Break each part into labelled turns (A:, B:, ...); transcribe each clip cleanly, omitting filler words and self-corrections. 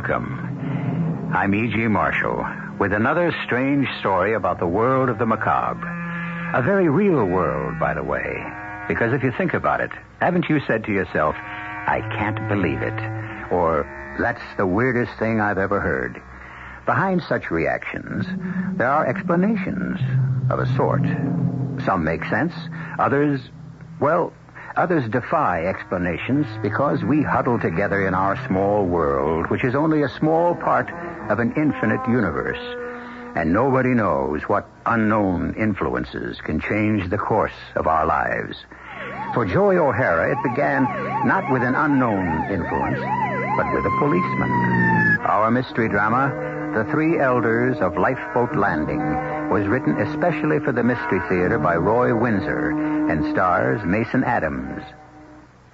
A: welcome. I'm E.G. Marshall with another strange story about the world of the macabre. A very real world, by the way. Because if you think about it, haven't you said to yourself, I can't believe it, or that's the weirdest thing I've ever heard? Behind such reactions, there are explanations of a sort. Some make sense. Others defy explanations because we huddle together in our small world, which is only a small part of an infinite universe. And nobody knows what unknown influences can change the course of our lives. For Joey O'Hara, it began not with an unknown influence, but with a policeman. Our mystery drama, The Three Elders of Lifeboat Landing, was written especially for the Mystery Theater by Roy Windsor and stars Mason Adams.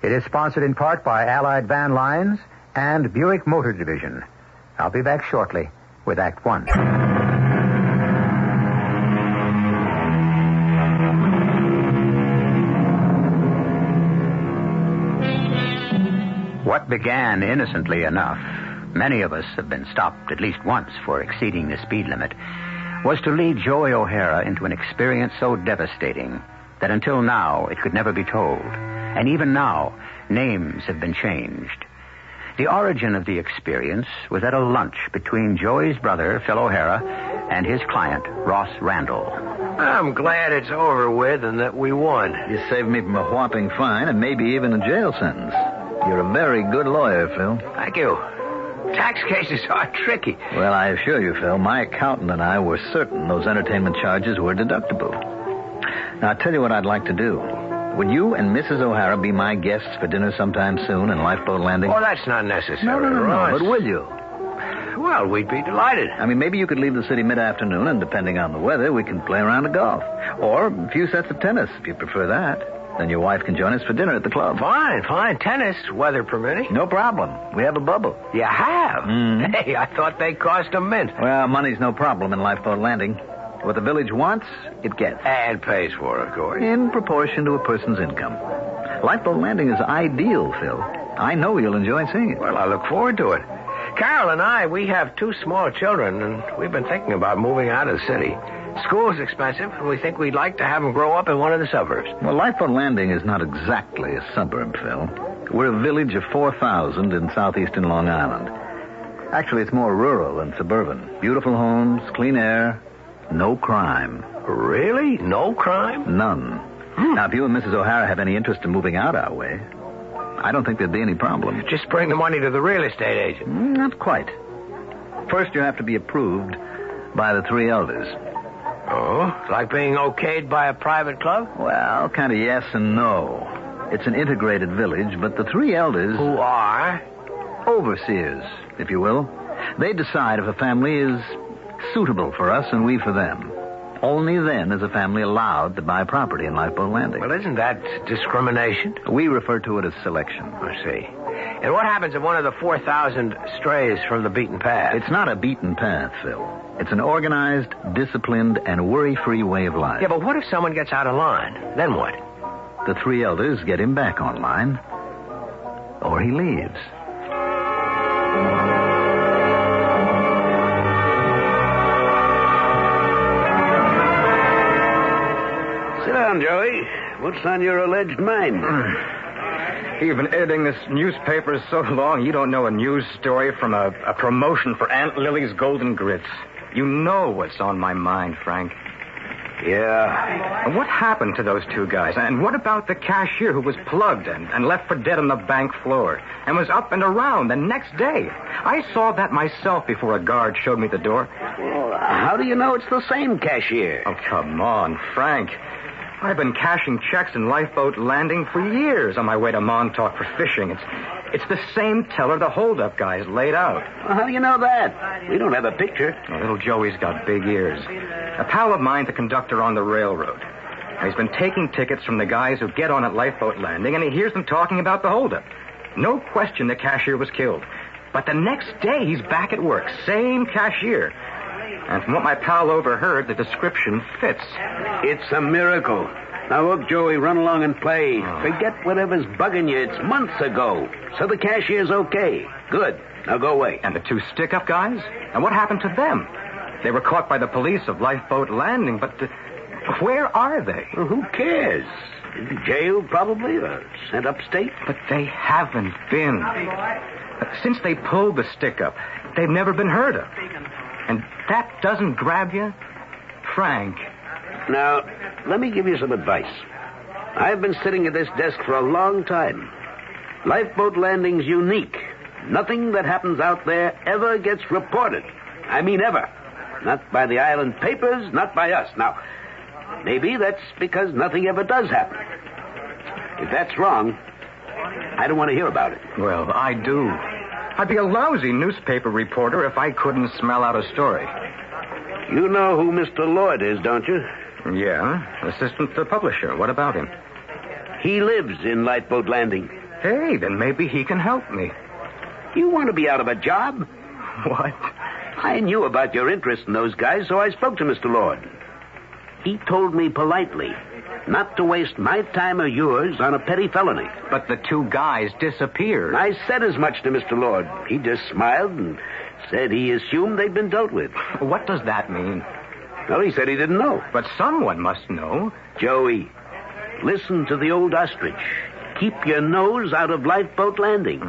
A: It is sponsored in part by Allied Van Lines and Buick Motor Division. I'll be back shortly with Act One. What began innocently enough, many of us have been stopped at least once for exceeding the speed limit, was to lead Joey O'Hara into an experience so devastating that until now it could never be told. And even now, names have been changed. The origin of the experience was at a lunch between Joey's brother, Phil O'Hara, and his client, Ross Randall.
B: I'm glad it's over with and that we won.
C: You saved me from a whopping fine and maybe even a jail sentence. You're a very good lawyer, Phil.
B: Thank you. Tax cases are tricky.
C: Well, I assure you, Phil, my accountant and I were certain those entertainment charges were deductible. Now, I'll tell you what I'd like to do. Would you and Mrs. O'Hara be my guests for dinner sometime soon in Lifeboat Landing?
B: Oh, that's not necessary.
C: No, but will you?
B: Well, we'd be delighted.
C: I mean, maybe you could leave the city mid-afternoon, and depending on the weather, we can play around a golf. Or a few sets of tennis, if you prefer that. Then your wife can join us for dinner at the club.
B: Fine. Tennis, weather permitting.
C: No problem. We have a bubble.
B: You have?
C: Mm-hmm.
B: Hey, I thought they cost a mint.
C: Well, money's no problem in Lifeboat Landing. What the village wants, it gets.
B: And pays for, of course.
C: In proportion to a person's income. Lifeboat Landing is ideal, Phil. I know you'll enjoy seeing it.
B: Well, I look forward to it. Carol and I, we have 2 small children, and we've been thinking about moving out of the city. School's expensive, and we think we'd like to have them grow up in one of the suburbs.
C: Well, Lifeboat Landing is not exactly a suburb, Phil. We're a village of 4,000 in southeastern Long Island. Actually, it's more rural than suburban. Beautiful homes, clean air, no crime.
B: Really? No crime?
C: None. Now, if you and Mrs. O'Hara have any interest in moving out our way, I don't think there'd be any problem.
B: Just bring the money to the real estate agent.
C: Not quite. First, you have to be approved by the 3 elders.
B: Oh? Like being okayed by a private club?
C: Well, kind of yes and no. It's an integrated village, but the 3 elders...
B: Who are?
C: Overseers, if you will. They decide if a family is suitable for us and we for them. Only then is a family allowed to buy property in Lifeboat Landing.
B: Well, isn't that discrimination?
C: We refer to it as selection.
B: I see. And what happens if one of the 4,000 strays from the beaten path?
C: It's not a beaten path, Phil. It's an organized, disciplined, and worry-free way of life.
B: Yeah, but what if someone gets out of line? Then what?
C: The 3 elders get him back on line, or he leaves.
D: Sit down, Joey. What's on your alleged mind?
E: You've been editing this newspaper so long, you don't know a news story from a promotion for Aunt Lily's Golden Grits. You know what's on my mind, Frank.
D: Yeah.
E: What happened to those 2 guys? And what about the cashier who was plugged and left for dead on the bank floor and was up and around the next day? I saw that myself before a guard showed me the door.
D: Well, how do you know it's the same cashier?
E: Oh, come on, Frank. I've been cashing checks in Lifeboat Landing for years on my way to Montauk for fishing. It's the same teller the holdup guys laid out.
D: Well, how do you know that? We don't have a picture.
E: Oh, little Joey's got big ears. A pal of mine's a conductor on the railroad. He's been taking tickets from the guys who get on at Lifeboat Landing, and he hears them talking about the holdup. No question the cashier was killed. But the next day, he's back at work. Same cashier. And from what my pal overheard, the description fits.
D: It's a miracle. Now, look, Joey, run along and play. Forget whatever's bugging you. It's months ago. So the cashier's okay. Good. Now go away.
E: And the 2 stick-up guys? And what happened to them? They were caught by the police of Lifeboat Landing, but where are they?
D: Well, who cares? In jail, probably, or sent upstate.
E: But they haven't been. Since they pulled the stick-up, they've never been heard of. And that doesn't grab you? Frank.
D: Now, let me give you some advice. I've been sitting at this desk for a long time. Lifeboat Landing's unique. Nothing that happens out there ever gets reported. I mean ever. Not by the island papers, not by us. Now, maybe that's because nothing ever does happen. If that's wrong, I don't want to hear about it.
E: Well, I do. I'd be a lousy newspaper reporter if I couldn't smell out a story.
D: You know who Mr. Lloyd is, don't you?
E: Yeah, assistant to the publisher. What about him?
D: He lives in Lifeboat Landing.
E: Hey, then maybe he can help me.
D: You want to be out of a job?
E: What?
D: I knew about your interest in those guys, so I spoke to Mr. Lord. He told me politely not to waste my time or yours on a petty felony.
E: But the 2 guys disappeared.
D: I said as much to Mr. Lord. He just smiled and said he assumed they'd been dealt with.
E: What does that mean?
D: Well, he said he didn't know.
E: But someone must know.
D: Joey, listen to the old ostrich. Keep your nose out of Lifeboat Landing.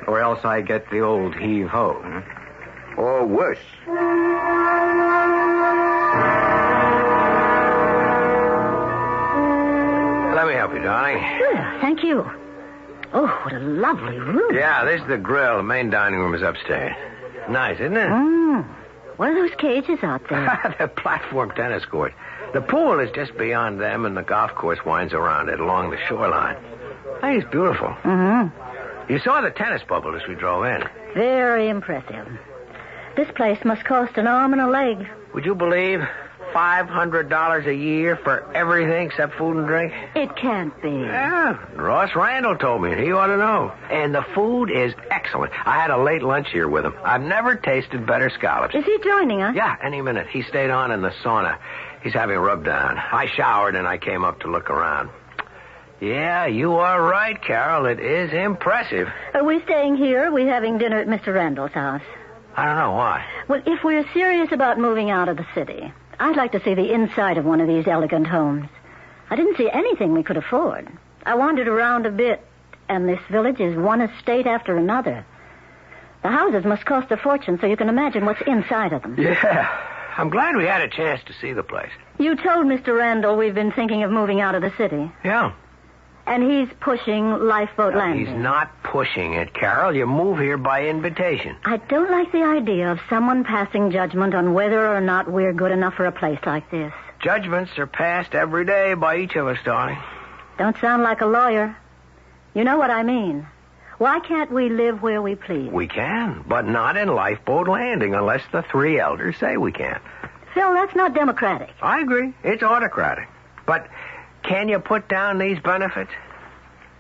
E: Or else I get the old heave-ho.
D: Or worse.
B: Let me help you, darling.
F: Yeah, thank you. Oh, what a lovely room.
B: Yeah, this is the grill. The main dining room is upstairs. Nice, isn't it?
F: What are those cages out there?
B: The platform tennis court. The pool is just beyond them, and the golf course winds around it along the shoreline. Hey, it's beautiful.
F: Mm-hmm.
B: You saw the tennis bubble as we drove in.
F: Very impressive. This place must cost an arm and a leg.
B: Would you believe $500 a year for everything except food and drink?
F: It can't be.
B: Yeah, Ross Randall told me. He ought to know. And the food is excellent. I had a late lunch here with him. I've never tasted better scallops.
F: Is he joining us?
B: Yeah, any minute. He stayed on in the sauna. He's having a rub down. I showered and I came up to look around. Yeah, you are right, Carol. It is impressive.
F: Are we staying here or are we having dinner at Mr. Randall's house?
B: I don't know why.
F: Well, if we're serious about moving out of the city, I'd like to see the inside of one of these elegant homes. I didn't see anything we could afford. I wandered around a bit, and this village is one estate after another. The houses must cost a fortune, so you can imagine what's inside of them.
B: Yeah, I'm glad we had a chance to see the place.
F: You told Mr. Randall we've been thinking of moving out of the city.
B: Yeah.
F: And he's pushing Lifeboat Landing.
B: He's not pushing it, Carol. You move here by invitation.
F: I don't like the idea of someone passing judgment on whether or not we're good enough for a place like this.
B: Judgments are passed every day by each of us, darling.
F: Don't sound like a lawyer. You know what I mean. Why can't we live where we please?
B: We can, but not in Lifeboat Landing unless the 3 elders say we can.
F: Phil, that's not democratic.
B: I agree. It's autocratic. But can you put down these benefits?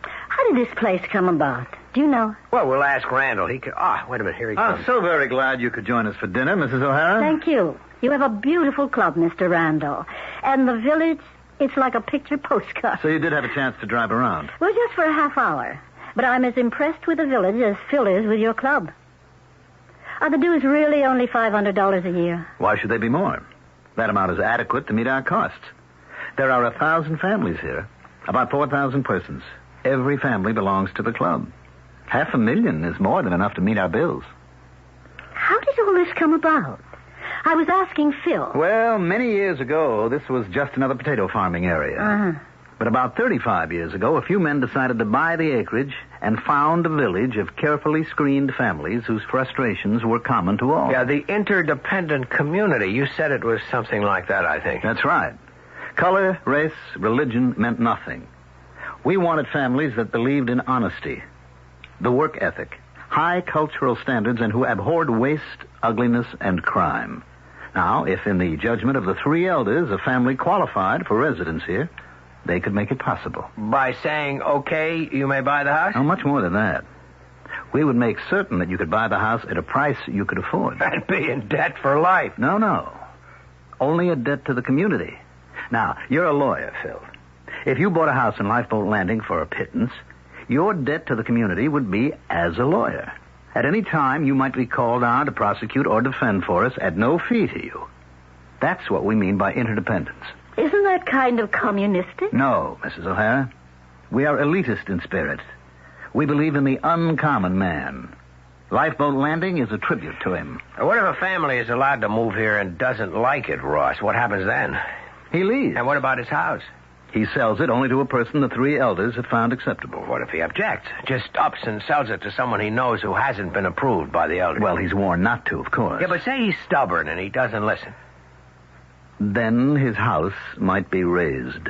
F: How did this place come about? Do you know?
B: Well, we'll ask Randall. He could... wait a minute. Here he comes.
C: So very glad you could join us for dinner, Mrs. O'Hara.
F: Thank you. You have a beautiful club, Mr. Randall. And the village, it's like a picture postcard.
C: So you did have a chance to drive around.
F: Well, just for a half hour. But I'm as impressed with the village as Phil is with your club. Are the dues really only $500 a year?
C: Why should they be more? That amount is adequate to meet our costs. There are 1,000 families here, about 4,000 persons. Every family belongs to the club. 500,000 is more than enough to meet our bills.
F: How did all this come about? I was asking Phil.
C: Well, many years ago, this was just another potato farming area.
F: Uh-huh.
C: But about 35 years ago, a few men decided to buy the acreage and found a village of carefully screened families whose frustrations were common to all.
B: Yeah, the interdependent community. You said it was something like that, I think.
C: That's right. Color, race, religion meant nothing. We wanted families that believed in honesty, the work ethic, high cultural standards, and who abhorred waste, ugliness, and crime. Now, if in the judgment of the 3 elders a family qualified for residence here, they could make it possible.
B: By saying, okay, you may buy the house?
C: Oh, much more than that. We would make certain that you could buy the house at a price you could afford.
B: I'd be in debt for life.
C: No. Only a debt to the community. Now, you're a lawyer, Phil. If you bought a house in Lifeboat Landing for a pittance, your debt to the community would be as a lawyer. At any time, you might be called on to prosecute or defend for us at no fee to you. That's what we mean by interdependence.
F: Isn't that kind of communistic?
C: No, Mrs. O'Hara. We are elitist in spirit. We believe in the uncommon man. Lifeboat Landing is a tribute to him.
B: What if a family is allowed to move here and doesn't like it, Ross? What happens then?
C: He leaves.
B: And what about his house?
C: He sells it only to a person the three elders have found acceptable.
B: What if he objects? Just ups and sells it to someone he knows who hasn't been approved by the elders.
C: Well, he's warned not to, of course.
B: Yeah, but say he's stubborn and he doesn't listen.
C: Then his house might be razed.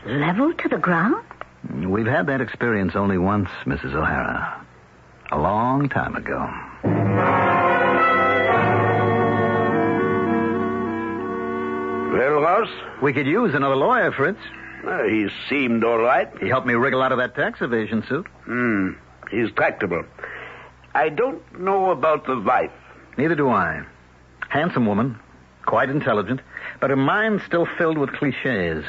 F: Leveled to the ground?
C: We've had that experience only once, Mrs. O'Hara. A long time ago.
D: Well, Ross?
C: We could use another lawyer, Fritz.
D: He seemed all right.
C: He helped me wriggle out of that tax evasion suit.
D: He's tractable. I don't know about the wife.
C: Neither do I. Handsome woman, quite intelligent, but her mind's still filled with cliches.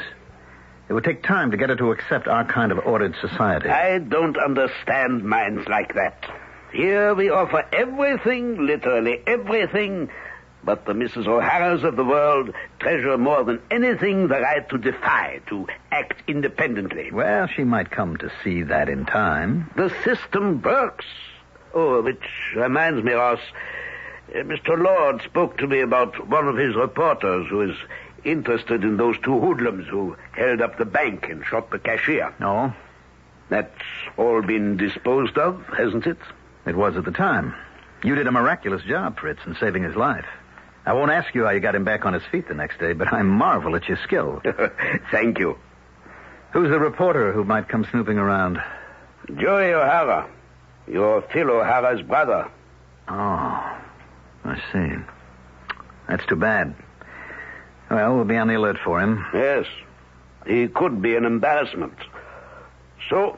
C: It would take time to get her to accept our kind of ordered society.
D: I don't understand minds like that. Here we offer everything, literally everything, but the Mrs. O'Haras of the world treasure more than anything the right to defy, to act independently.
C: Well, she might come to see that in time.
D: The system works. Oh, which reminds me, Ross, Mr. Lord spoke to me about one of his reporters who is interested in those two hoodlums who held up the bank and shot the cashier.
C: No.
D: That's all been disposed of, hasn't it?
C: It was at the time. You did a miraculous job, Fritz, in saving his life. I won't ask you how you got him back on his feet the next day, but I marvel at your skill.
D: Thank you.
C: Who's the reporter who might come snooping around?
D: Joey O'Hara, your Phil O'Hara's brother.
C: Oh, I see. That's too bad. Well, we'll be on the alert for him.
D: Yes. He could be an embarrassment. So,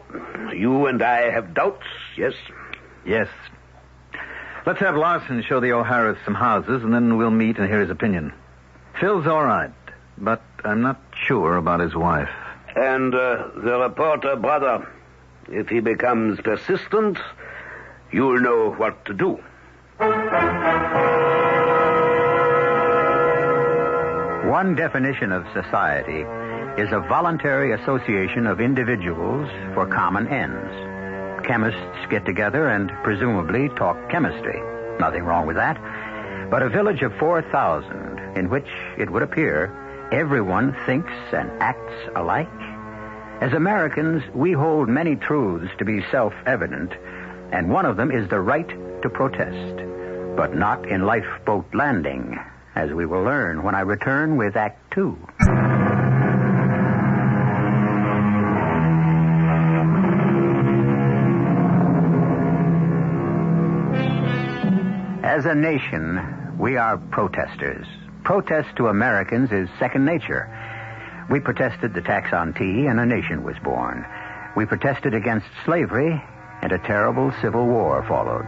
D: you and I have doubts, yes?
C: Yes. Let's have Larson show the O'Haras some houses, and then we'll meet and hear his opinion. Phil's all right, but I'm not sure about his wife.
D: And the reporter brother, if he becomes persistent, you'll know what to do.
A: One definition of society is a voluntary association of individuals for common ends. Chemists get together and presumably talk chemistry. Nothing wrong with that. But a village of 4,000 in which, it would appear, everyone thinks and acts alike. As Americans, we hold many truths to be self-evident, and one of them is the right to protest. But not in Lifeboat Landing, as we will learn when I return with Act 2. As a nation, we are protesters. Protest to Americans is second nature. We protested the tax on tea, and a nation was born. We protested against slavery, and a terrible civil war followed.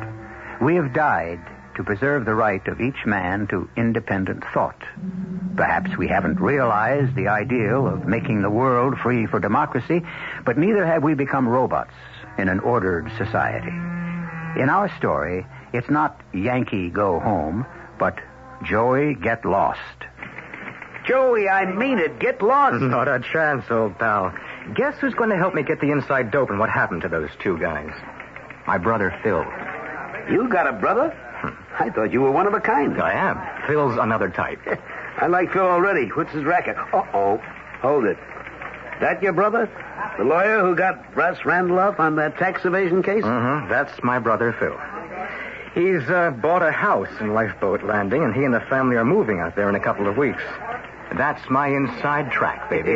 A: We have died to preserve the right of each man to independent thought. Perhaps we haven't realized the ideal of making the world free for democracy, but neither have we become robots in an ordered society. In our story, it's not Yankee go home, but Joey get lost.
D: Joey, I mean it. Get lost.
E: Not a chance, old pal. Guess who's going to help me get the inside dope and what happened to those two guys? My brother, Phil.
D: You got a brother? I thought you were one of a kind.
E: I am. Phil's another type.
D: I like Phil already. What's his racket? Uh-oh. Hold it. That your brother? The lawyer who got Russ Randolph on that tax evasion case?
E: Mm-hmm. That's my brother, Phil. He's bought a house in Lifeboat Landing, and he and the family are moving out there in a couple of weeks. That's my inside track, baby.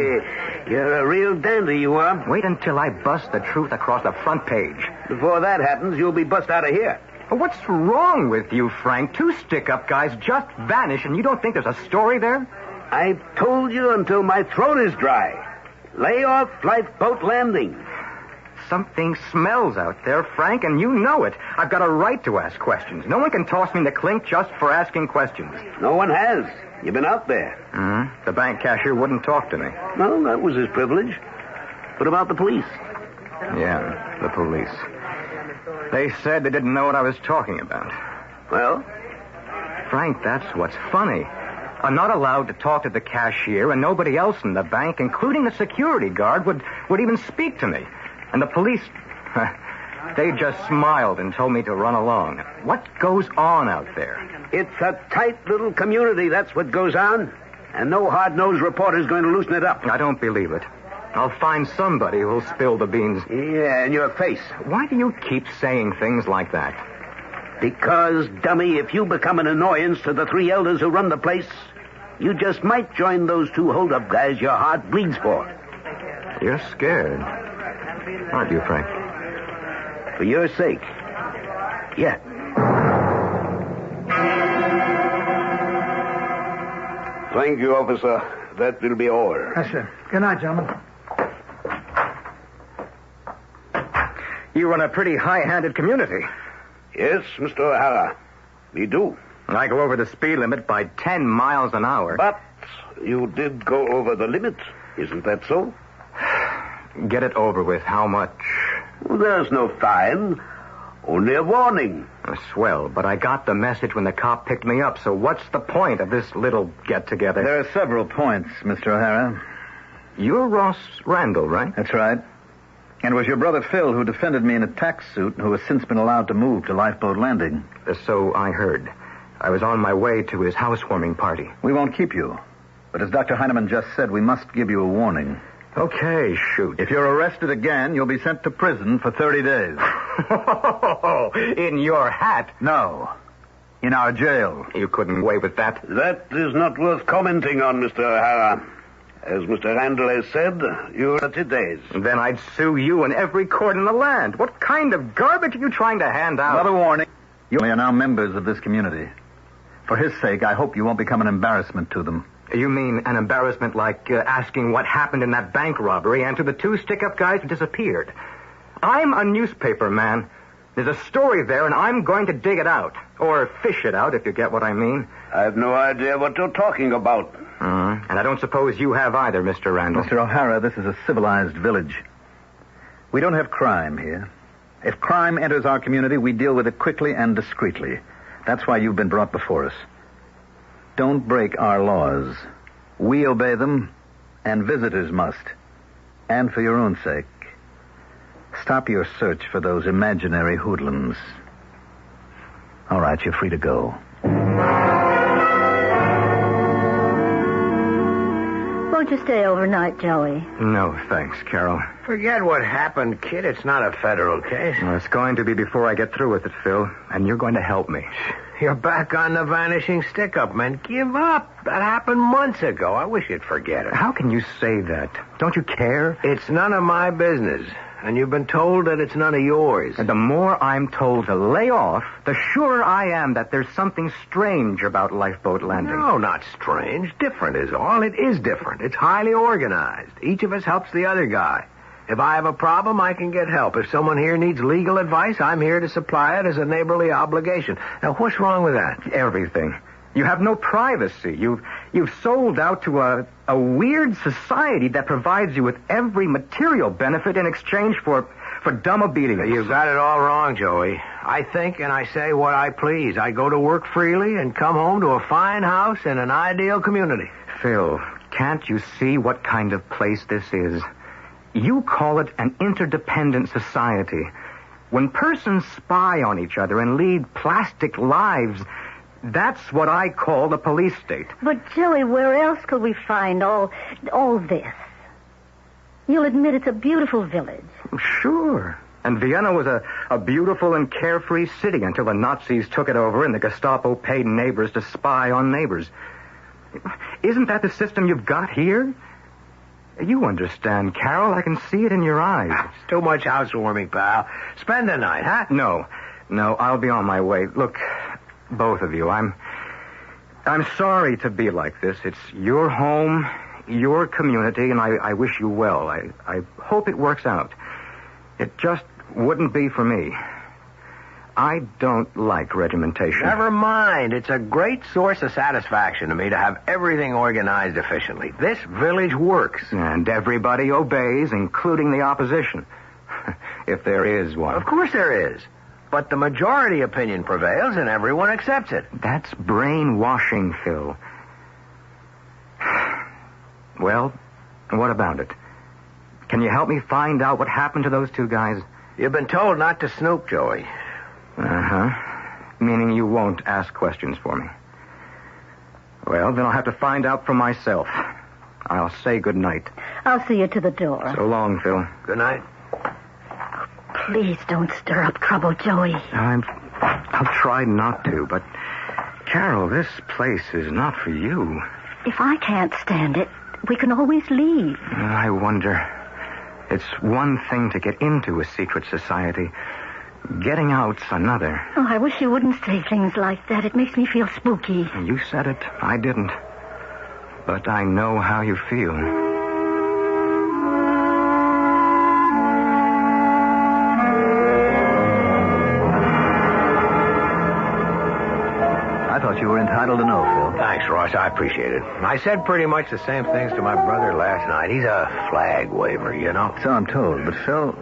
D: You're a real dandy, you are.
E: Wait until I bust the truth across the front page.
D: Before that happens, you'll be bust out of here.
E: What's wrong with you, Frank? Two stick-up guys just vanish, and you don't think there's a story there?
D: I've told you until my throat is dry. Lay off Lifeboat Landing.
E: Something smells out there, Frank, and you know it. I've got a right to ask questions. No one can toss me in the clink just for asking questions.
D: No one has. You've been out there.
E: Mm-hmm. The bank cashier wouldn't talk to me.
D: No, that was his privilege. What about the police?
E: Yeah, the police. They said they didn't know what I was talking about.
D: Well?
E: Frank, that's what's funny. I'm not allowed to talk to the cashier, and nobody else in the bank, including the security guard, would even speak to me. And the police, they just smiled and told me to run along. What goes on out there?
D: It's a tight little community, that's what goes on. And no hard-nosed reporter's going to loosen it up.
E: I don't believe it. I'll find somebody who'll spill the beans.
D: Yeah, in your face.
E: Why do you keep saying things like that?
D: Because, dummy, if you become an annoyance to the three elders who run the place, you just might join those two hold-up guys your heart bleeds for.
E: You're scared, aren't you, Frank?
D: For your sake. Yeah. Thank you, officer. That will be all.
G: Yes, sir. Good night, gentlemen.
E: You run a pretty high-handed community.
D: Yes, Mr. O'Hara. We do.
E: I go over the speed limit by 10 miles an hour.
D: But you did go over the limit. Isn't that so?
E: Get it over with. How much?
D: Well, there's no fine. Only a warning.
E: Swell, but I got the message when the cop picked me up, so what's the point of this little get-together?
C: There are several points, Mr. O'Hara.
E: You're Ross Randall, right?
C: That's right. And it was your brother Phil who defended me in a tax suit and who has since been allowed to move to Lifeboat Landing.
E: So I heard. I was on my way to his housewarming party.
C: We won't keep you. But as Dr. Heinemann just said, we must give you a warning.
E: Okay, shoot.
C: If you're arrested again, you'll be sent to prison for 30 days.
E: In your hat?
C: No. In our jail.
E: You couldn't wait with that.
D: That is not worth commenting on, Mr. O'Hara. As Mr. Randall has said, you're 30 days.
E: Then I'd sue you in every court in the land. What kind of garbage are you trying to hand out?
C: Another warning. You are now members of this community. For his sake, I hope you won't become an embarrassment to them.
E: You mean an embarrassment like asking what happened in that bank robbery and to the two stick-up guys who disappeared? I'm a newspaper man. There's a story there, and I'm going to dig it out. Or fish it out, if you get what I mean.
D: I have no idea what you're talking about.
E: And I don't suppose you have either, Mr. Randall.
C: Mr. O'Hara, this is a civilized village. We don't have crime here. If crime enters our community, we deal with it quickly and discreetly. That's why you've been brought before us. Don't break our laws. We obey them, and visitors must. And for your own sake, stop your search for those imaginary hoodlums. All right, you're free to go.
F: Won't you stay overnight, Joey?
E: No, thanks, Carol.
B: Forget what happened, kid. It's not a federal case.
E: Well, it's going to be before I get through with it, Phil. And you're going to help me.
B: You're back on the vanishing stick-up, man. Give up. That happened months ago. I wish you'd forget it.
E: How can you say that? Don't you care?
B: It's none of my business. And you've been told that it's none of yours.
E: And the more I'm told to lay off, the surer I am that there's something strange about Lifeboat Landing.
B: No, not strange. Different is all. It is different. It's highly organized. Each of us helps the other guy. If I have a problem, I can get help. If someone here needs legal advice, I'm here to supply it as a neighborly obligation. Now, what's wrong with that?
E: Everything. You have no privacy. You've sold out to a weird society that provides you with every material benefit in exchange for dumb obedience.
B: You've got it all wrong, Joey. I think and I say what I please. I go to work freely and come home to a fine house in an ideal community.
E: Phil, can't you see what kind of place this is? You call it an interdependent society. When persons spy on each other and lead plastic lives, that's what I call the police state.
F: But, Joey, where else could we find all this? You'll admit it's a beautiful village.
E: Sure. And Vienna was a beautiful and carefree city until the Nazis took it over and the Gestapo paid neighbors to spy on neighbors. Isn't that the system you've got here? You understand, Carol. I can see it in your eyes.
B: It's too much housewarming, pal. Spend the night, huh?
E: No, I'll be on my way. Look, both of you, I'm sorry to be like this. It's your home, your community, and I wish you well. I hope it works out. It just wouldn't be for me. I don't like regimentation.
B: Never mind. It's a great source of satisfaction to me to have everything organized efficiently. This village works.
E: And everybody obeys, including the opposition. If there is one.
B: Of course there is. but the majority opinion prevails and everyone accepts it.
E: That's brainwashing, Phil. Well, what about it? Can you help me find out what happened to those two guys?
B: You've been told not to snoop, Joey.
E: Uh-huh. Meaning you won't ask questions for me. Well, then I'll have to find out for myself. I'll say good night.
F: I'll see you to the door.
E: So long, Phil.
B: Good night.
F: Please don't stir up trouble, Joey.
E: I'll try not to, but... Carol, this place is not for you.
F: If I can't stand it, we can always leave.
E: I wonder. It's one thing to get into a secret society. Getting out's another.
F: Oh, I wish you wouldn't say things like that. It makes me feel spooky.
E: You said it. I didn't. But I know how you feel.
C: I thought you were entitled to know, Phil.
B: Thanks, Ross. I appreciate it. I said pretty much the same things to my brother last night. He's a flag waver, you know.
C: So I'm told. But, Phil,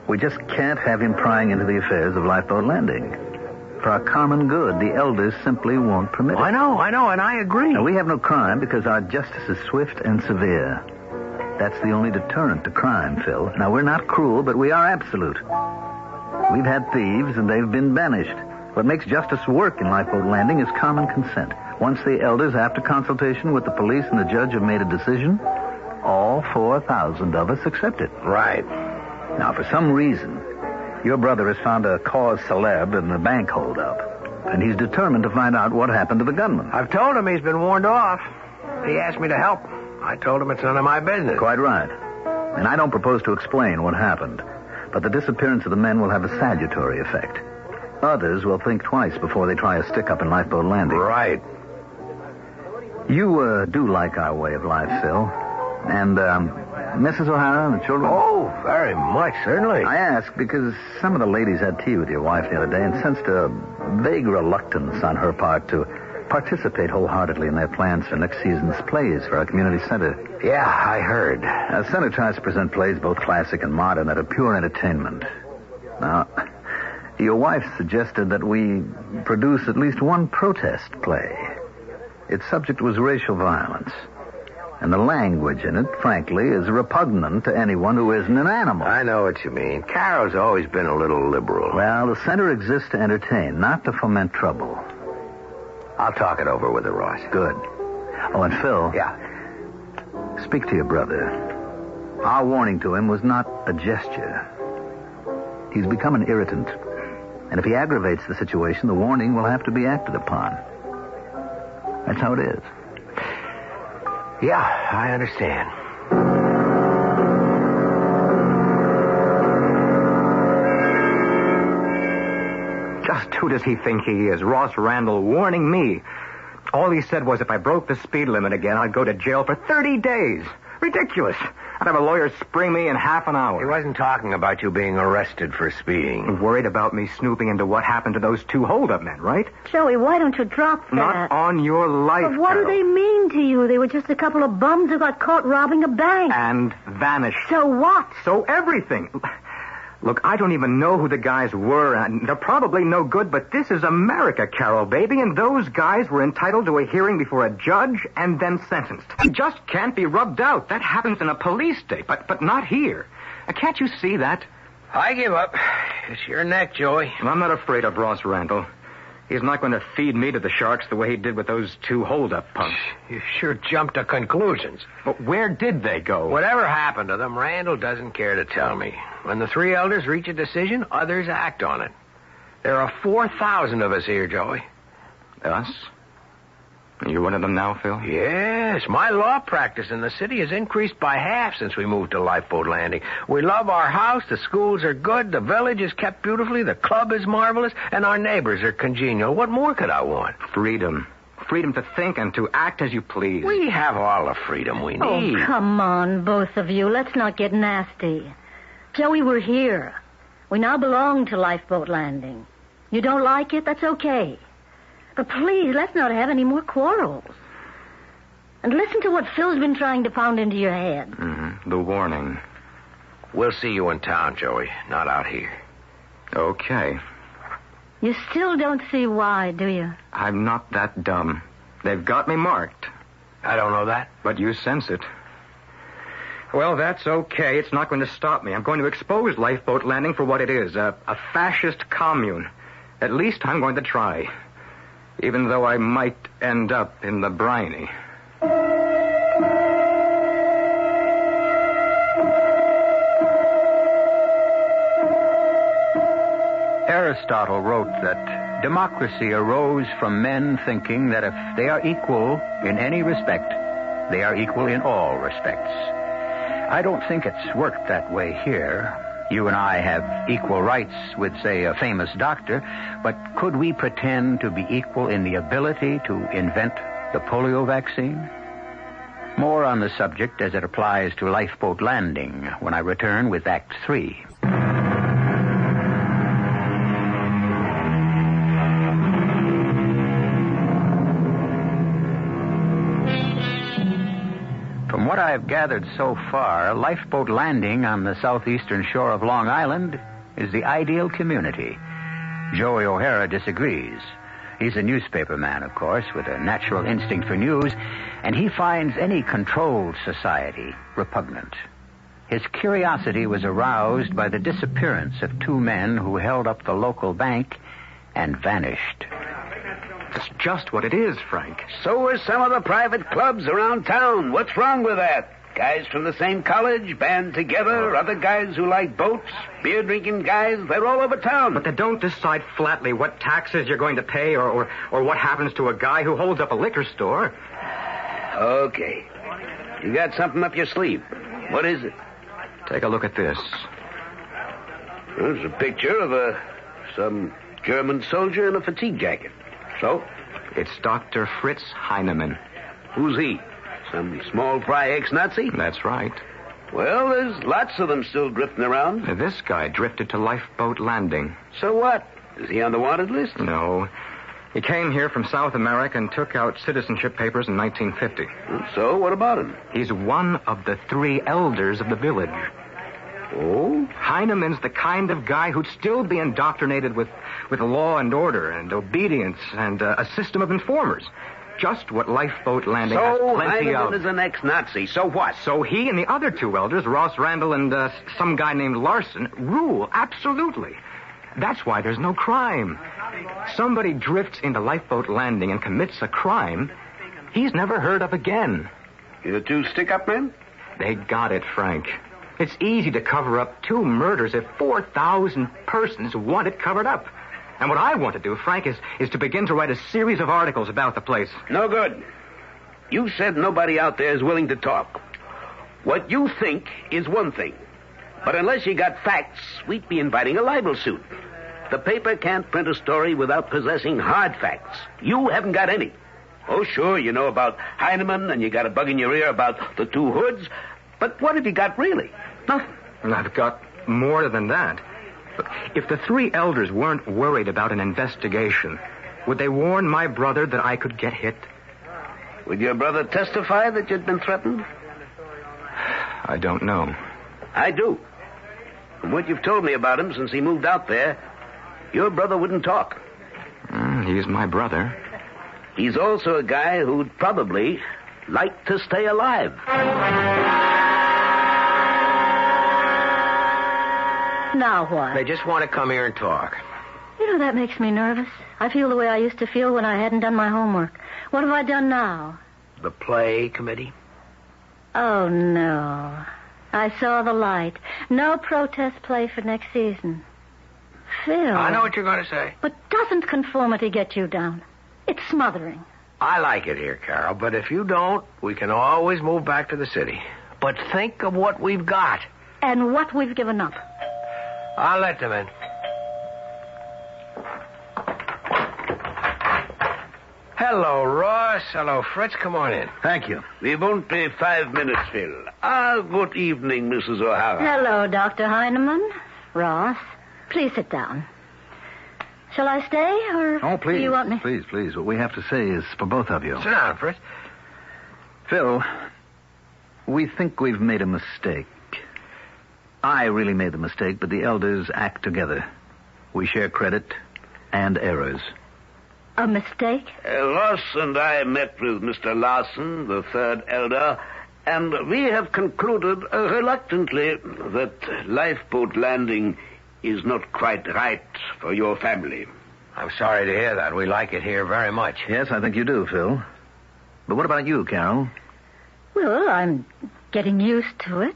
C: we just can't have him prying into the affairs of Lifeboat Landing. For our common good, the elders simply won't permit it.
B: I know, and I agree.
C: Now, we have no crime because our justice is swift and severe. That's the only deterrent to crime, Phil. Now, we're not cruel, but we are absolute. We've had thieves, and they've been banished. What makes justice work in Lifeboat Landing is common consent. Once the elders, after consultation with the police and the judge, have made a decision, all 4,000 of us accept it.
B: Right.
C: Now, for some reason, your brother has found a cause célèbre in the bank holdup, and he's determined to find out what happened to the gunman.
B: I've told him he's been warned off. He asked me to help. I told him it's none of my business.
C: Quite right. And I don't propose to explain what happened, but the disappearance of the men will have a salutary effect. Others will think twice before they try a stick-up in Lifeboat Landing.
B: Right.
C: You do like our way of life, Phil. And, Mrs. O'Hara and the children?
B: Oh, very much, certainly.
C: I ask because some of the ladies had tea with your wife the other day and sensed a vague reluctance on her part to participate wholeheartedly in their plans for next season's plays for our community center.
B: Yeah, I heard.
C: The center tries to present plays both classic and modern at a pure entertainment. Now, your wife suggested that we produce at least one protest play. Its subject was racial violence. And the language in it, frankly, is repugnant to anyone who isn't an animal.
B: I know what you mean. Carol's always been a little liberal.
C: Well, the center exists to entertain, not to foment trouble.
B: I'll talk it over with her, Ross.
C: Good. Oh, and Phil.
B: Yeah.
C: Speak to your brother. Our warning to him was not a gesture. He's become an irritant. And if he aggravates the situation, the warning will have to be acted upon. That's how it is.
B: Yeah, I understand.
E: Just who does he think he is? Ross Randall warning me. All he said was if I broke the speed limit again, I'd go to jail for 30 days. Ridiculous. I'd have a lawyer spring me in half an hour.
B: He wasn't talking about you being arrested for speeding.
E: Worried about me snooping into what happened to those two hold-up men, right?
F: Joey, why don't you drop that?
E: Not on your life,
F: But what
E: Carol.
F: do they mean to you? They were just a couple of bums who got caught robbing a bank.
E: And vanished.
F: So what?
E: So everything. Look, I don't even know who the guys were, and they're probably no good, but this is America, Carol, baby, and those guys were entitled to a hearing before a judge and then sentenced. You just can't be rubbed out. That happens in a police state, but not here. Can't you see that?
B: I give up. It's your neck, Joey.
E: I'm not afraid of Ross Randall. He's not going to feed me to the sharks the way he did with those two hold-up punks.
B: You sure jumped to conclusions.
E: But where did they go?
B: Whatever happened to them, Randall doesn't care to tell me. When the three elders reach a decision, others act on it. There are 4,000 of us here, Joey.
E: Us? You're one of them now, Phil?
B: Yes. My law practice in the city has increased by half since we moved to Lifeboat Landing. We love our house, the schools are good, the village is kept beautifully, the club is marvelous, and our neighbors are congenial. What more could I want?
E: Freedom. Freedom to think and to act as you please.
B: We have all the freedom we need.
F: Oh, come on, both of you. Let's not get nasty. Joey, we're here. We now belong to Lifeboat Landing. You don't like it? That's okay. But please, let's not have any more quarrels. And listen to what Phil's been trying to pound into your head.
E: Mm-hmm. The warning.
B: We'll see you in town, Joey, not out here.
E: Okay.
F: You still don't see why, do you?
E: I'm not that dumb. They've got me marked.
B: I don't know that.
E: But you sense it. Well, that's okay. It's not going to stop me. I'm going to expose Lifeboat Landing for what it is, a fascist commune. At least I'm going to try. Even though I might end up in the briny.
A: Aristotle wrote that democracy arose from men thinking that if they are equal in any respect, they are equal in all respects. I don't think it's worked that way here. You and I have equal rights with, say, a famous doctor, but could we pretend to be equal in the ability to invent the polio vaccine? More on the subject as it applies to Lifeboat Landing when I return with Act 3. From what I've gathered so far, Lifeboat Landing on the southeastern shore of Long Island is the ideal community. Joey O'Hara disagrees. He's a newspaper man, of course, with a natural instinct for news, and he finds any controlled society repugnant. His curiosity was aroused by the disappearance of two men who held up the local bank and vanished.
E: That's just what it is, Frank.
D: So are some of the private clubs around town. What's wrong with that? Guys from the same college, band together, other guys who like boats, beer-drinking guys, they're all over town.
E: But they don't decide flatly what taxes you're going to pay or what happens to a guy who holds up a liquor store.
D: Okay. You got something up your sleeve. What is it?
E: Take a look at this.
D: There's a picture of some German soldier in a fatigue jacket. So?
E: It's Dr. Fritz Heinemann.
D: Who's he? Some small fry ex-Nazi?
E: That's right.
D: Well, there's lots of them still drifting around.
E: Now, this guy drifted to Lifeboat Landing.
D: So what? Is he on the wanted list?
E: No. He came here from South America and took out citizenship papers in 1950.
D: So, what about him?
E: He's one of the 3 elders of the village.
D: Oh?
E: Heinemann's the kind of guy who'd still be indoctrinated with law and order and obedience and a system of informers. Just what Lifeboat Landing has plenty of. So
D: Heinemann is an ex-Nazi. So what?
E: So he and the other 2 elders, Ross Randall and some guy named Larson, rule absolutely. That's why there's no crime. Somebody drifts into Lifeboat Landing and commits a crime he's never heard of again.
D: You the 2 stick-up men?
E: They got it, Frank. It's easy to cover up 2 murders if 4,000 persons want it covered up. And what I want to do, Frank, is to begin to write a series of articles about the place.
D: No good. You said nobody out there is willing to talk. What you think is one thing. But unless you got facts, we'd be inviting a libel suit. The paper can't print a story without possessing hard facts. You haven't got any. Oh, sure, you know about Heinemann, and you got a bug in your ear about the 2 hoods. But what have you got really? Nothing.
E: I've got more than that. If the 3 elders weren't worried about an investigation, would they warn my brother that I could get hit?
D: Would your brother testify that you'd been threatened?
E: I don't know.
D: I do. From what you've told me about him since he moved out there, your brother wouldn't talk.
E: He's my brother.
D: He's also a guy who'd probably like to stay alive.
F: Now what?
B: They just want to come here and talk.
F: You know, that makes me nervous. I feel the way I used to feel when I hadn't done my homework. What have I done now?
B: The play committee?
F: Oh, no. I saw the light. No protest play for next season. Phil.
B: I know what you're going to say.
F: But doesn't conformity get you down? It's smothering.
B: I like it here, Carol, but if you don't, we can always move back to the city. But think of what we've got.
F: And what we've given up.
B: I'll let them in. Hello, Ross. Hello, Fritz. Come on in.
C: Thank you.
D: We won't be 5 minutes, Phil. Good evening, Mrs. O'Hara.
F: Hello, Dr. Heinemann. Ross, please sit down. Shall I stay, or
C: Oh, please.
F: do you want me?
C: Please. What we have to say is for both of you.
B: Sit down, Fritz.
C: Phil, we think we've made a mistake. I really made the mistake, but the elders act together. We share credit. and errors.
F: A mistake?
D: Ross and I met with Mr. Larson, the third elder, and we have concluded reluctantly that lifeboat landing is not quite right for your family.
B: I'm sorry to hear that. We like it here very much.
C: Yes, I think you do, Phil. But what about you, Carol?
F: Well, I'm getting used to it.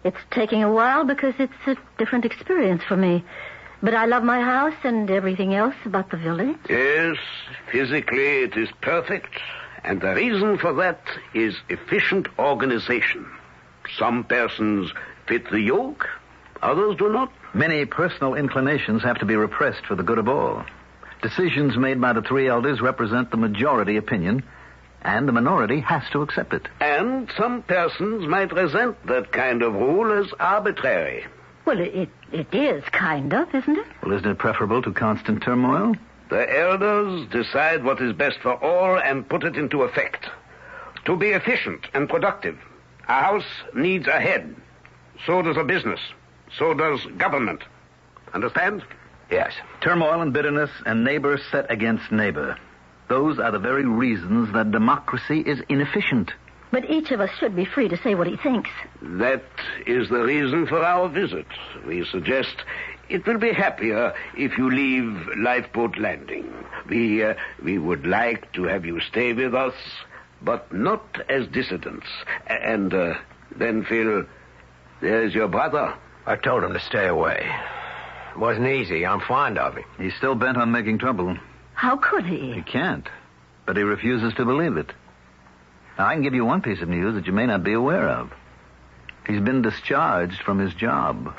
F: It's taking a while because it's a different experience for me. But I love my house and everything else about the village.
D: Yes, physically it is perfect. And the reason for that is efficient organization. Some persons fit the yoke, others do not.
C: Many personal inclinations have to be repressed for the good of all. Decisions made by the three elders represent the majority opinion, and the minority has to accept it.
D: And some persons might resent that kind of rule as arbitrary.
F: Well, it is, kind of, isn't it?
C: Well, isn't it preferable to constant turmoil?
D: The elders decide what is best for all and put it into effect. To be efficient and productive, a house needs a head. So does a business. So does government. Understand?
B: Yes.
C: Turmoil and bitterness and neighbor set against neighbor. Those are the very reasons that democracy is inefficient.
F: But each of us should be free to say what he thinks.
D: That is the reason for our visit. We suggest it will be happier if you leave Lifeboat Landing. We would like to have you stay with us, but not as dissidents. And then, Phil, there's your brother.
B: I told him to stay away. It wasn't easy. I'm fond of him.
C: He's still bent on making trouble.
F: How could he?
C: He can't, but he refuses to believe it. Now, I can give you one piece of news that you may not be aware of. He's been discharged from his job.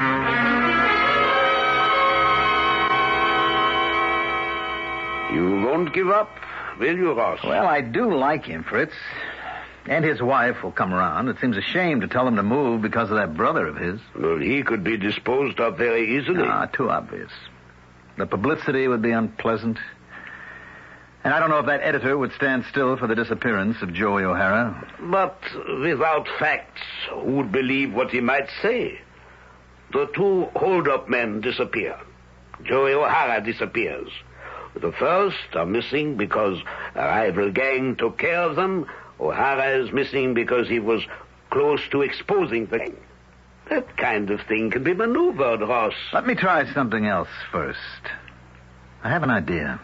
D: You won't give up, will you, Ross?
C: Well, I do like him, Fritz. And his wife will come around. It seems a shame to tell him to move because of that brother of his.
D: Well, he could be disposed of very easily.
C: Too obvious. The publicity would be unpleasant. And I don't know if that editor would stand still for the disappearance of Joey O'Hara.
D: But without facts, who would believe what he might say? The two hold-up men disappear. Joey O'Hara disappears. The first are missing because a rival gang took care of them. O'Hara is missing because he was close to exposing the gang. That kind of thing can be maneuvered, Ross.
C: Let me try something else first. I have an idea.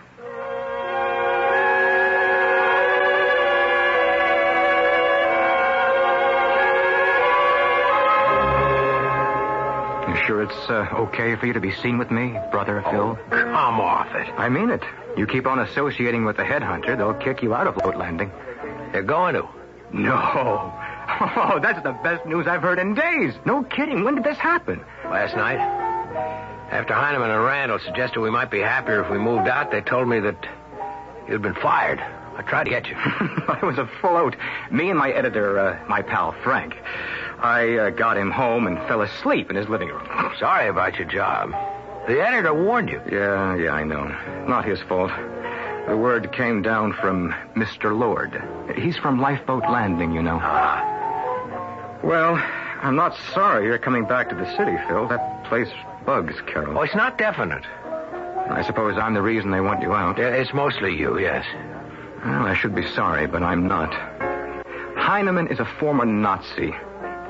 E: You sure it's okay for you to be seen with me, brother Phil?
B: Come off it.
E: I mean it. You keep on associating with the headhunter, they'll kick you out of Boat Landing.
B: You're going to?
E: No. Oh, that's the best news I've heard in days. No kidding. When did this happen?
B: Last night. After Heineman and Randall suggested we might be happier if we moved out, they told me that you'd been fired. I tried to get you.
E: I was a float. Me and my editor, my pal Frank. I got him home and fell asleep in his living room.
B: Sorry about your job. The editor warned you.
E: Yeah, I know. Not his fault. The word came down from Mr. Lord. He's from Lifeboat Landing, you know. Well, I'm not sorry you're coming back to the city, Phil. That place bugs Carol.
B: Oh, it's not definite.
E: I suppose I'm the reason they want you out.
B: Yeah, it's mostly you, yes.
E: Well, I should be sorry, but I'm not. Heineman is a former Nazi.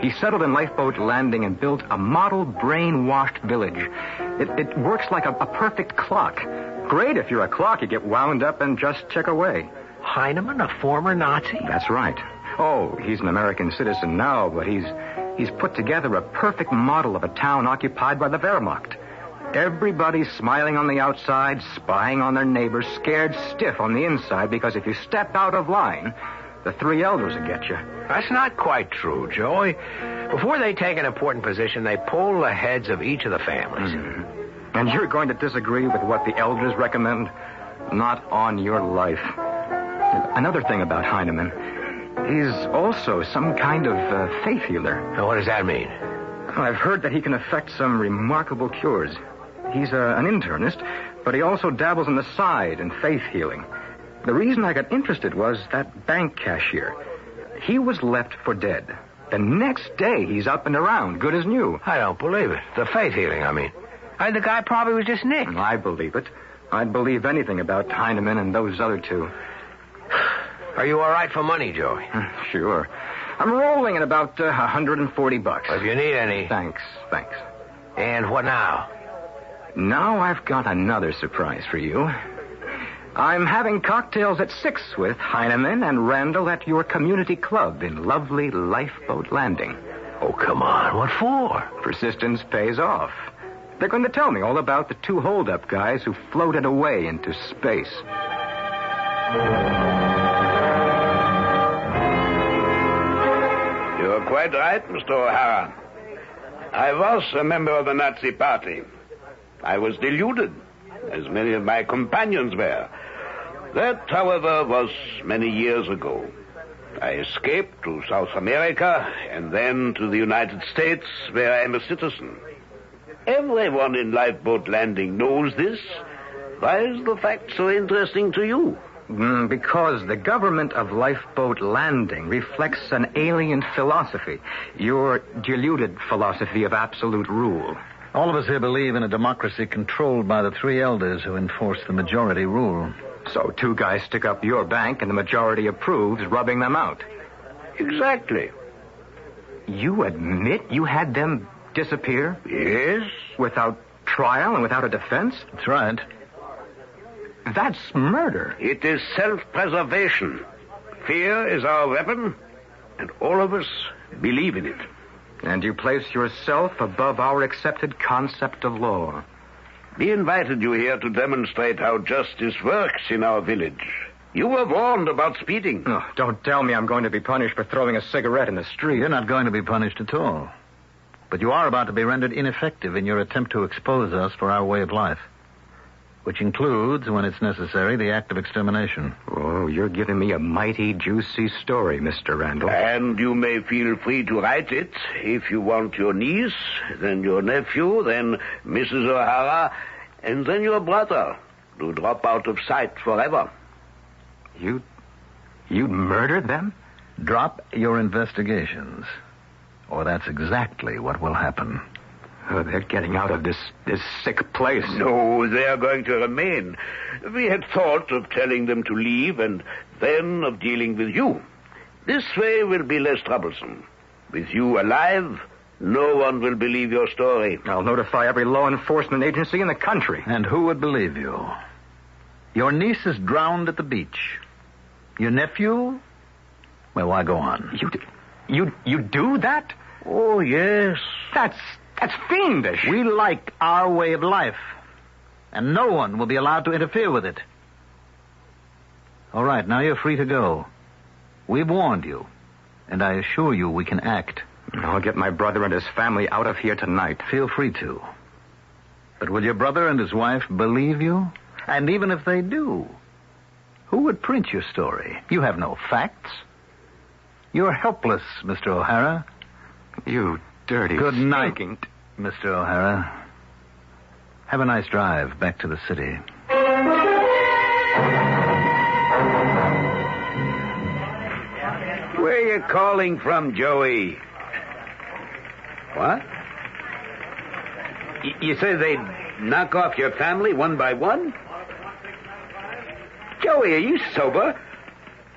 E: He settled in Lifeboat Landing and built a model brainwashed village. It works like a perfect clock. Great if you're a clock. You get wound up and just tick away.
B: Heineman, a former Nazi?
E: That's right. Oh, he's an American citizen now, but he's put together a perfect model of a town occupied by the Wehrmacht. Everybody's smiling on the outside, spying on their neighbors, scared stiff on the inside, because if you step out of line, the three elders will get you.
B: That's not quite true, Joey. Before they take an important position, they poll the heads of each of the families.
E: Mm-hmm. And you're going to disagree with what the elders recommend? Not on your life. Another thing about Heineman, he's also some kind of faith healer.
B: Now, what does that mean?
E: I've heard that he can effect some remarkable cures. He's an internist, but he also dabbles on the side in faith healing. The reason I got interested was that bank cashier. He was left for dead. The next day, he's up and around, good as new.
B: I don't believe it. The faith healing, I mean. The guy probably was just nicked.
E: I believe it. I'd believe anything about Heinemann and those other two.
B: Are you all right for money, Joey?
E: Sure. I'm rolling at about $140.
B: If you need any.
E: Thanks.
B: And what now?
E: Now I've got another surprise for you. I'm having cocktails at 6 with Heinemann and Randall at your community club in lovely Lifeboat Landing.
B: Oh, come on. What for?
E: Persistence pays off. They're going to tell me all about the 2 hold-up guys who floated away into space.
D: You're quite right, Mr. O'Hara. I was a member of the Nazi Party. I was deluded, as many of my companions were. That, however, was many years ago. I escaped to South America and then to the United States, where I am a citizen. Everyone in Lifeboat Landing knows this. Why is the fact so interesting to you?
E: Because the government of Lifeboat Landing reflects an alien philosophy, your deluded philosophy of absolute rule.
C: All of us here believe in a democracy controlled by the 3 elders who enforce the majority rule.
E: So 2 guys stick up your bank and the majority approves, rubbing them out.
D: Exactly.
E: You admit you had them disappear?
D: Yes.
E: Without trial and without a defense?
C: That's right.
E: That's murder.
D: It is self-preservation. Fear is our weapon, and all of us believe in it.
E: And you place yourself above our accepted concept of law.
D: We invited you here to demonstrate how justice works in our village. You were warned about speeding.
E: Oh, don't tell me I'm going to be punished for throwing a cigarette in the street.
C: You're not going to be punished at all. But you are about to be rendered ineffective in your attempt to expose us for our way of life, which includes, when it's necessary, the act of extermination.
E: Oh, you're giving me a mighty juicy story, Mr. Randall.
D: And you may feel free to write it if you want your niece, then your nephew, then Mrs. O'Hara, and then your brother to drop out of sight forever.
E: You'd murder them?
C: Drop your investigations, or that's exactly what will happen.
E: Oh, they're getting out of this sick place.
D: No, they are going to remain. We had thought of telling them to leave and then of dealing with you. This way will be less troublesome. With you alive, no one will believe your story.
E: I'll notify every law enforcement agency in the country.
C: And who would believe you? Your niece is drowned at the beach. Your nephew? Well, why go on?
E: You do that?
D: Oh, yes.
E: That's fiendish.
C: We like our way of life, and no one will be allowed to interfere with it. All right, now you're free to go. We've warned you, and I assure you we can act.
E: I'll get my brother and his family out of here tonight.
C: Feel free to. But will your brother and his wife believe you? And even if they do, who would print your story? You have no facts. You're helpless, Mr. O'Hara.
E: You dirty...
C: Good night,
E: stinking...
C: Mr. O'Hara. Have a nice drive back to the city.
D: Where are you calling from, Joey? What? You say they'd knock off your family one by one? Joey, are you sober?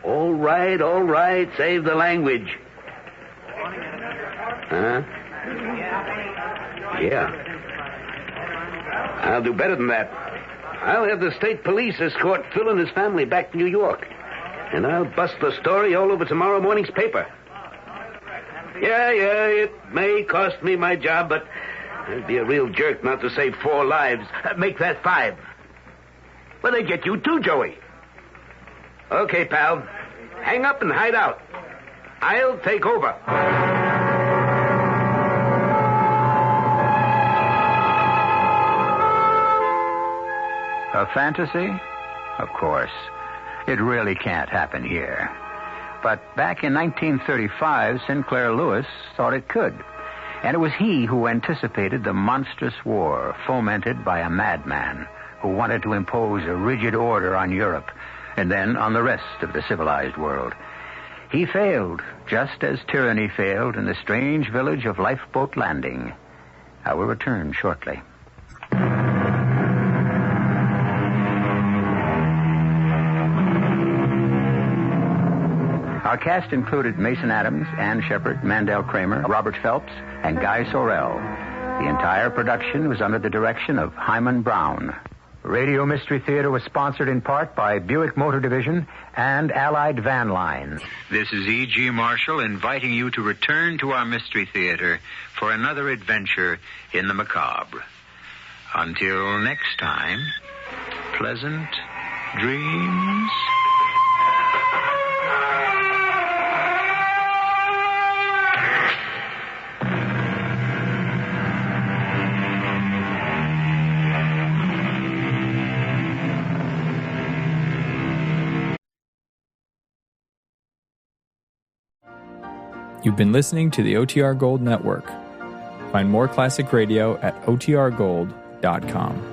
D: All right. Save the language. Huh? Yeah. I'll do better than that. I'll have the state police escort Phil and his family back to New York. And I'll bust the story all over tomorrow morning's paper. Yeah, it may cost me my job, but I'd be a real jerk not to save 4 lives. Make that 5. Well, they get you too, Joey. Okay, pal. Hang up and hide out. I'll take over.
A: A fantasy? Of course. It really can't happen here. But back in 1935, Sinclair Lewis thought it could. And it was he who anticipated the monstrous war fomented by a madman who wanted to impose a rigid order on Europe and then on the rest of the civilized world. He failed, just as tyranny failed in the strange village of Lifeboat Landing. I will return shortly. Our cast included Mason Adams, Ann Shepard, Mandel Kramer, Robert Phelps, and Guy Sorrell. The entire production was under the direction of Hyman Brown. Radio Mystery Theater was sponsored in part by Buick Motor Division and Allied Van Lines.
G: This is E.G. Marshall inviting you to return to our Mystery Theater for another adventure in the macabre. Until next time, pleasant dreams.
H: You've been listening to the OTR Gold Network. Find more classic radio at otrgold.com.